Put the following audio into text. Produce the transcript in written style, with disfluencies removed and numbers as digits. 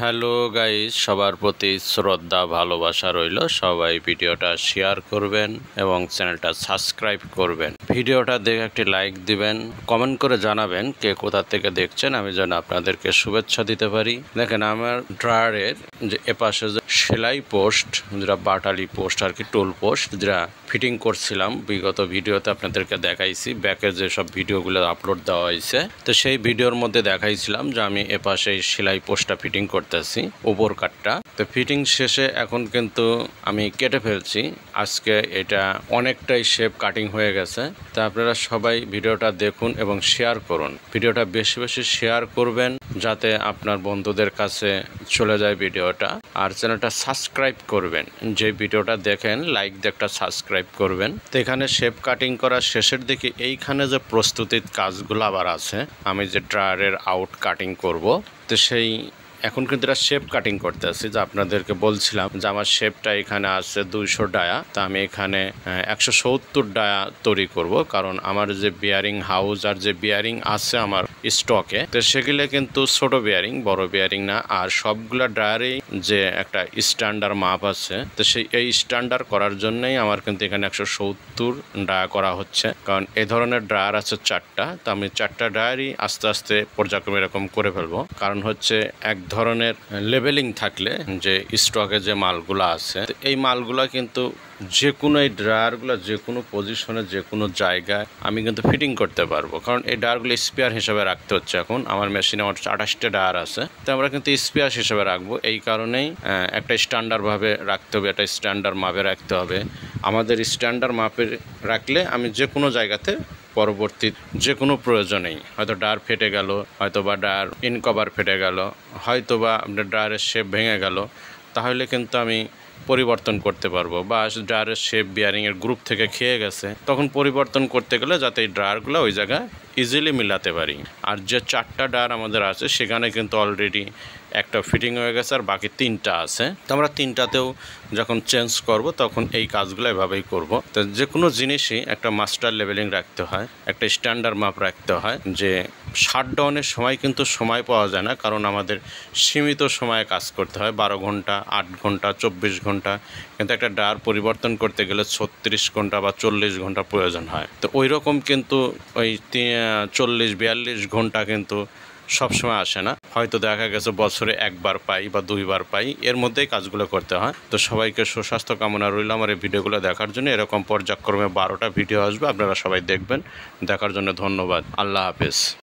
Hello guys, সবার প্রতি শ্রদ্ধা ভালোবাসা রইল। সবাই ভিডিওটা শেয়ার করবেন এবং চ্যানেলটা সাবস্ক্রাইব করবেন। ভিডিওটা দেখে একটি লাইক দিবেন, কমেন্ট করে জানাবেন কে কোথা থেকে দেখছেন, আমি যেন আপনাদেরকে শুভেচ্ছা দিতে পারি। দেখেন আমার ড্রয়ারের যে এপাশে যে সেলাই পোস্ট, যেটা বাটালি পোস্ট আর কি, টুল পোস্ট, যেটা ফিটিং করছিলাম বিগত ভিডিওতে আপনাদেরকে দেখাইছি। ব্যাকের যে সব ভিডিওগুলো আপলোড দেওয়া হয়েছে, তো সেই ভিডিওর মধ্যে দেখাইছিলাম যে আমি এপাশে সেলাই পোস্টটা ফিটিং করতেছি, উপর কাটটা। তো ফিটিং শেষে এখন কিন্তু আমি কেটে ফেলছি। আজকে এটা অনেকটাই শেপ কাটিং হয়ে গেছে। তা আপনারা সবাই ভিডিওটা দেখুন এবং শেয়ার করুন। ভিডিওটা বেশি বেশি শেয়ার করবেন যাতে আপনার বন্ধুদের কাছে চলে যায় ভিডিওটা। আর চ্যানেলটা সাবস্ক্রাইব করবেন। যে ভিডিওটা দেখেন লাইক দিয়ে একটা সাবস্ক্রাইব করবেন। তো এখানে শেপ কাটিং করার শেষের দিকে এইখানে যে প্রস্তুতির কাজগুলো আবার আছে, আমি যে ড্রয়ারের আউট কাটিং করব, তো সেই এখন কিন্তু এটা শেপ কাটিং করতে আসছি। যে আপনাদেরকে বলছিলাম যে আমার শেপটা এখানে আছে 200 ডায়া, তা আমি এখানে 170 ডায়া তৈরি করব। কারণ আমার যে বিয়ারিং হাউস আর যে বিয়ারিং আছে আমার স্টকে, তো সেগুলো কিন্তু ছোট বিয়ারিং, বড় বিয়ারিং না। আর সবগুলা ড্রায়ারেই যে একটা স্ট্যান্ডার্ড মাপ আছে, তো সেই এই স্ট্যান্ডার্ড করার জন্যই আমার কিন্তু এখানে 170 ডায়া করা হচ্ছে। কারণ এ ধরনের ড্রায়ার আছে 4টা, তো আমি 4টা ড্রায়ারই আস্তে আস্তে পর্যায়ক্রমে এরকম করে ফেলবো। কারণ হচ্ছে এক ধরনের লেবেলিং থাকলে যে স্টকে যে মালগুলো আছে, এই মালগুলো কিন্তু যে কোনো এই ড্রায়ারগুলো যে কোনো পজিশনে যে কোনো জায়গায় আমি কিন্তু ফিটিং করতে পারবো। কারণ এই ড্রায়ারগুলো স্পেয়ার হিসেবে রাখতে হচ্ছে। এখন আমার মেশিনে আমার 28টা ড্রায়ার আছে, তো আমরা কিন্তু স্পেয়ার হিসেবে রাখবো। এই কারণেই একটা স্ট্যান্ডার্ডভাবে রাখতে হবে, একটা স্ট্যান্ডার্ড মাপে রাখতে হবে। আমাদের স্ট্যান্ডার্ড মাপে রাখলে আমি যে কোনো জায়গাতে পরবর্তী যে কোনো প্রয়োজনেই, হয়তো ড্রায়ার ফেটে গেল, হয়তো বা ড্রায়ার ইনকভার ফেটে গেল, হয়তো বা আপনার ড্রায়ারের শেপ ভেঙে গেল, তাহলে কিন্তু আমি পরিবর্তন করতে পারবো। বা ড্রায়ারের শেপ বিয়ারিংয়ের গ্রুপ থেকে খেয়ে গেছে, তখন পরিবর্তন করতে গেলে যাতে এই ড্রায়ারগুলো ওই জায়গায় ইজিলি মিলাতে পারি। আর যে 4টা ড্রায়ার আমাদের আছে সেখানে কিন্তু অলরেডি একটা ফিটিং হয়ে গেছে আর বাকি 3টা আছে। তো আমরা 3টাতেও যখন চেঞ্জ করব তখন এই কাজগুলো এভাবেই করব। তো যে কোনো জিনিসই একটা মাস্টার লেভেলিং রাখতে হয়, একটা স্ট্যান্ডার্ড মাপ রাখতে হয়। যে শাটডাউনের সময় কিন্তু সময় পাওয়া যায় না, কারণ আমাদের সীমিত সময়ে কাজ করতে হয়, 12 ঘন্টা, 8 ঘন্টা, 24 ঘন্টা। কিন্তু একটা ড্রায়ার পরিবর্তন করতে গেলে 36 ঘন্টা বা 40 ঘন্টা প্রয়োজন হয়। তো ওই রকম কিন্তু ওই 40-42 ঘন্টা কিন্তু সবসময় আসে না। হয়তো দেখা গেছে বছরে একবার পাই বা 2বার পাই, এর মধ্যেই কাজগুলো করতে হয়। তো সবাইকে সুস্বাস্থ্য কামনা রইল আমার এই ভিডিওগুলো দেখার জন্য। এরকম পর্যায়ক্রমে 12টা ভিডিও আসবে, আপনারা সবাই দেখবেন। দেখার জন্য ধন্যবাদ। আল্লাহ হাফেজ।